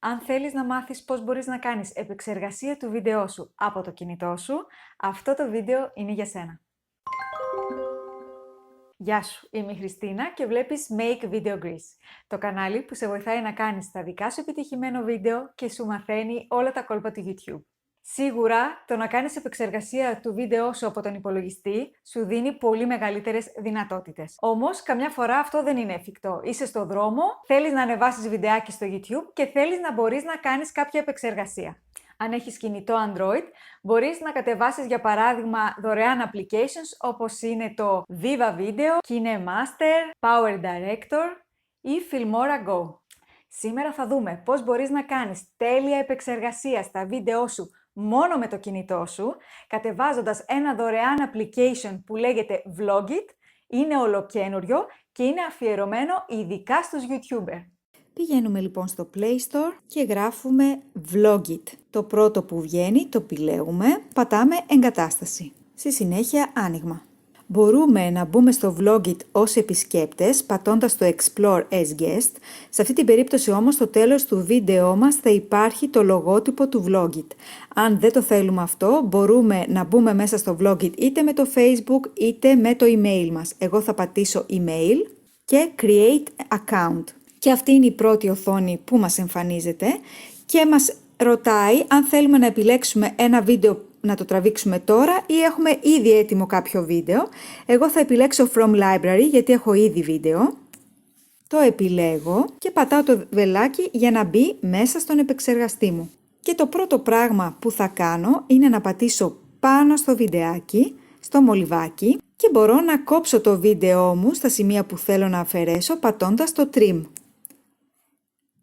Αν θέλεις να μάθεις πώς μπορείς να κάνεις επεξεργασία του βίντεό σου από το κινητό σου, αυτό το βίντεο είναι για σένα. Γεια σου, είμαι η Χριστίνα και βλέπεις Make Video Greece, το κανάλι που σε βοηθάει να κάνεις τα δικά σου επιτυχημένο βίντεο και σου μαθαίνει όλα τα κόλπα του YouTube. Σίγουρα, το να κάνεις επεξεργασία του βίντεό σου από τον υπολογιστή σου δίνει πολύ μεγαλύτερες δυνατότητες. Όμως, καμιά φορά αυτό δεν είναι εφικτό. Είσαι στο δρόμο, θέλεις να ανεβάσεις βιντεάκι στο YouTube και θέλεις να μπορείς να κάνεις κάποια επεξεργασία. Αν έχεις κινητό Android, μπορείς να κατεβάσεις για παράδειγμα δωρεάν applications όπως είναι το Viva Video, KineMaster, Power Director ή Filmora Go. Σήμερα θα δούμε πώς μπορείς να κάνεις τέλεια επεξεργασία στα βίντεό σου μόνο με το κινητό σου, κατεβάζοντας ένα δωρεάν application που λέγεται Vlogit, είναι ολοκένουργιο και είναι αφιερωμένο ειδικά στους YouTuber. Πηγαίνουμε λοιπόν στο Play Store και γράφουμε Vlogit. Το πρώτο που βγαίνει το επιλέγουμε, πατάμε εγκατάσταση. Στη συνέχεια άνοιγμα. Μπορούμε να μπούμε στο Vlogit ως επισκέπτες πατώντας το Explore as Guest. Σε αυτή την περίπτωση όμως στο τέλος του βίντεό μας θα υπάρχει το λογότυπο του Vlogit. Αν δεν το θέλουμε αυτό, μπορούμε να μπούμε μέσα στο Vlogit είτε με το Facebook είτε με το email μας. Εγώ θα πατήσω email και Create Account. Και αυτή είναι η πρώτη οθόνη που μας εμφανίζεται και μας ρωτάει αν θέλουμε να επιλέξουμε ένα βίντεο να το τραβήξουμε τώρα ή έχουμε ήδη έτοιμο κάποιο βίντεο. Εγώ θα επιλέξω From Library γιατί έχω ήδη βίντεο. Το επιλέγω και πατάω το βελάκι για να μπει μέσα στον επεξεργαστή μου. Και το πρώτο πράγμα που θα κάνω είναι να πατήσω πάνω στο βιντεάκι, στο μολυβάκι και μπορώ να κόψω το βίντεό μου στα σημεία που θέλω να αφαιρέσω πατώντας το Trim.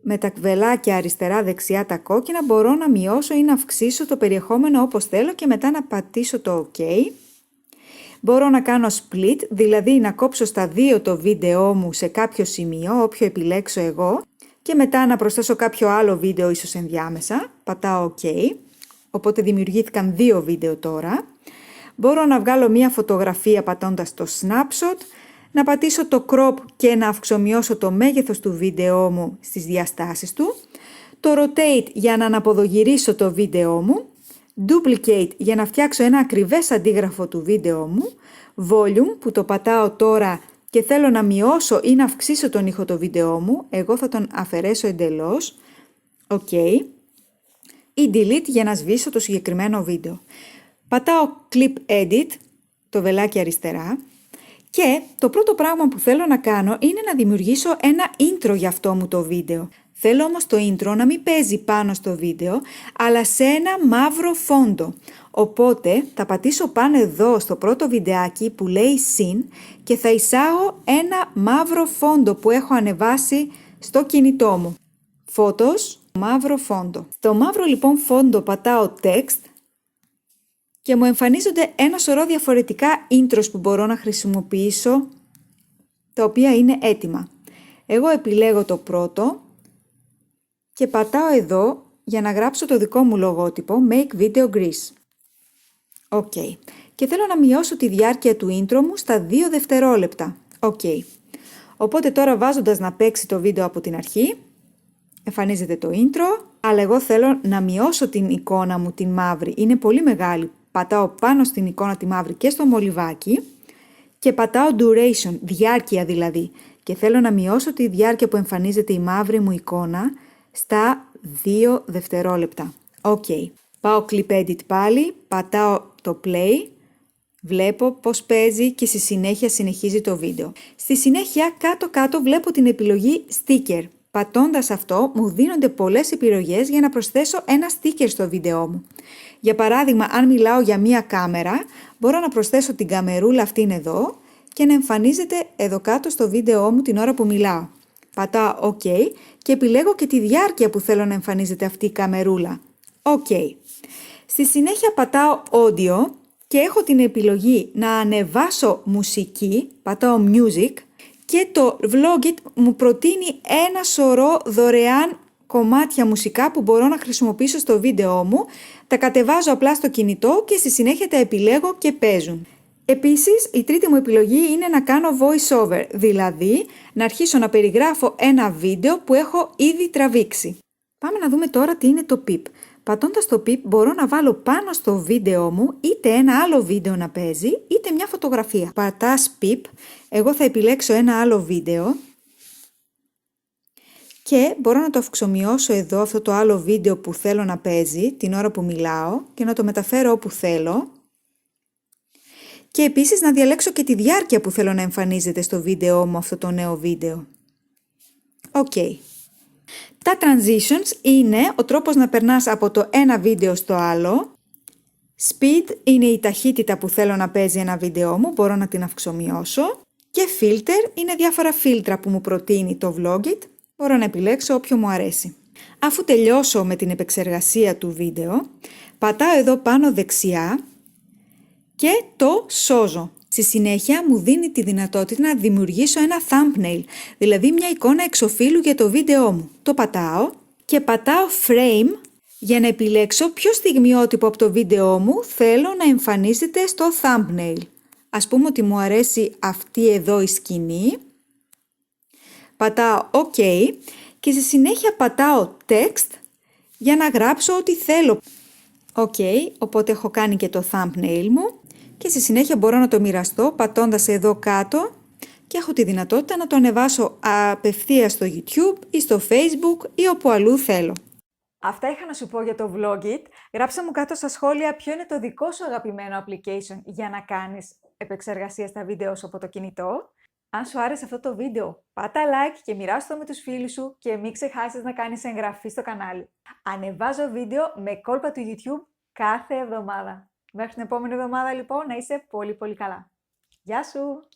Με τα βελάκια αριστερά-δεξιά τα κόκκινα μπορώ να μειώσω ή να αυξήσω το περιεχόμενο όπως θέλω και μετά να πατήσω το OK. Μπορώ να κάνω split, δηλαδή να κόψω στα δύο το βίντεό μου σε κάποιο σημείο, όποιο επιλέξω εγώ, και μετά να προσθέσω κάποιο άλλο βίντεο ίσως ενδιάμεσα. Πατάω OK, οπότε δημιουργήθηκαν δύο βίντεο τώρα. Μπορώ να βγάλω μία φωτογραφία πατώντας το snapshot, να πατήσω το crop και να αυξομειώσω το μέγεθος του βίντεό μου στις διαστάσεις του, το rotate για να αναποδογυρίσω το βίντεό μου, duplicate για να φτιάξω ένα ακριβές αντίγραφο του βίντεό μου, volume που το πατάω τώρα και θέλω να μειώσω ή να αυξήσω τον ήχο του βίντεό μου, εγώ θα τον αφαιρέσω εντελώς, ok, ή delete για να σβήσω το συγκεκριμένο βίντεο. Πατάω clip edit, το βελάκι αριστερά, και το πρώτο πράγμα που θέλω να κάνω είναι να δημιουργήσω ένα intro για αυτό μου το βίντεο. Θέλω όμως το intro να μην παίζει πάνω στο βίντεο, αλλά σε ένα μαύρο φόντο. Οπότε θα πατήσω πάνω εδώ στο πρώτο βιντεάκι που λέει Scene και θα εισάγω ένα μαύρο φόντο που έχω ανεβάσει στο κινητό μου. Photos, μαύρο φόντο. Στο μαύρο λοιπόν φόντο πατάω text και μου εμφανίζονται ένα σωρό διαφορετικά intros που μπορώ να χρησιμοποιήσω, τα οποία είναι έτοιμα. Εγώ επιλέγω το πρώτο και πατάω εδώ για να γράψω το δικό μου λογότυπο Make Video Greece. Ok. Και θέλω να μειώσω τη διάρκεια του intro μου στα 2 δευτερόλεπτα. Ok. Οπότε τώρα βάζοντας να παίξει το βίντεο από την αρχή, εμφανίζεται το intro, αλλά εγώ θέλω να μειώσω την εικόνα μου την μαύρη. Είναι πολύ μεγάλη. Πατάω πάνω στην εικόνα τη μαύρη και στο μολυβάκι και πατάω duration, διάρκεια δηλαδή. Και θέλω να μειώσω τη διάρκεια που εμφανίζεται η μαύρη μου εικόνα στα 2 δευτερόλεπτα. Ok. Πάω clip edit πάλι, πατάω το play, βλέπω πώς παίζει και στη συνέχεια συνεχίζει το βίντεο. Στη συνέχεια κάτω-κάτω βλέπω την επιλογή sticker. Πατώντας αυτό μου δίνονται πολλές επιλογές για να προσθέσω ένα sticker στο βίντεό μου. Για παράδειγμα, αν μιλάω για μία κάμερα, μπορώ να προσθέσω την καμερούλα αυτήν εδώ και να εμφανίζεται εδώ κάτω στο βίντεό μου την ώρα που μιλάω. Πατάω OK και επιλέγω και τη διάρκεια που θέλω να εμφανίζεται αυτή η καμερούλα. OK. Στη συνέχεια πατάω Audio και έχω την επιλογή να ανεβάσω μουσική, πατάω Music και το Vlogit μου προτείνει ένα σωρό δωρεάν κομμάτια μουσικά που μπορώ να χρησιμοποιήσω στο βίντεό μου, τα κατεβάζω απλά στο κινητό και στη συνέχεια τα επιλέγω και παίζουν. Επίσης, η τρίτη μου επιλογή είναι να κάνω voice over, δηλαδή να αρχίσω να περιγράφω ένα βίντεο που έχω ήδη τραβήξει. Πάμε να δούμε τώρα τι είναι το PIP. Πατώντας το PIP μπορώ να βάλω πάνω στο βίντεό μου είτε ένα άλλο βίντεο να παίζει είτε μια φωτογραφία. Πατάς PIP, εγώ θα επιλέξω ένα άλλο βίντεο και μπορώ να το αυξομοιώσω εδώ αυτό το άλλο βίντεο που θέλω να παίζει την ώρα που μιλάω και να το μεταφέρω όπου θέλω. Και επίσης να διαλέξω και τη διάρκεια που θέλω να εμφανίζεται στο βίντεό μου αυτό το νέο βίντεο. OK. Τα transitions είναι ο τρόπος να περνάς από το ένα βίντεο στο άλλο. Speed είναι η ταχύτητα που θέλω να παίζει ένα βίντεό μου, μπορώ να την αυξομοιώσω. Και filter είναι διάφορα φίλτρα που μου προτείνει το Vlogit, μπορώ να επιλέξω όποιο μου αρέσει. Αφού τελειώσω με την επεξεργασία του βίντεο, πατάω εδώ πάνω δεξιά και το σώζω. Στη συνέχεια μου δίνει τη δυνατότητα να δημιουργήσω ένα thumbnail, δηλαδή μια εικόνα εξωφύλου για το βίντεό μου. Το πατάω και πατάω frame για να επιλέξω ποιο στιγμιότυπο από το βίντεό μου θέλω να εμφανίζεται στο thumbnail. Ας πούμε ότι μου αρέσει αυτή εδώ η σκηνή. Πατάω OK και στη συνέχεια πατάω text για να γράψω ό,τι θέλω. OK, οπότε έχω κάνει και το thumbnail μου. Και στη συνέχεια μπορώ να το μοιραστώ πατώντας εδώ κάτω και έχω τη δυνατότητα να το ανεβάσω απευθείας στο YouTube ή στο Facebook ή όπου αλλού θέλω. Αυτά είχα να σου πω για το Vlogit. Γράψα μου κάτω στα σχόλια ποιο είναι το δικό σου αγαπημένο application για να κάνεις επεξεργασία στα βίντεο σου από το κινητό. Αν σου άρεσε αυτό το βίντεο, πάτα like και μοιράσου το με τους φίλους σου και μην ξεχάσεις να κάνεις εγγραφή στο κανάλι. Ανεβάζω βίντεο με κόλπα του YouTube κάθε εβδομάδα. Μέχρι την επόμενη εβδομάδα λοιπόν να είσαι πολύ καλά. Γεια σου!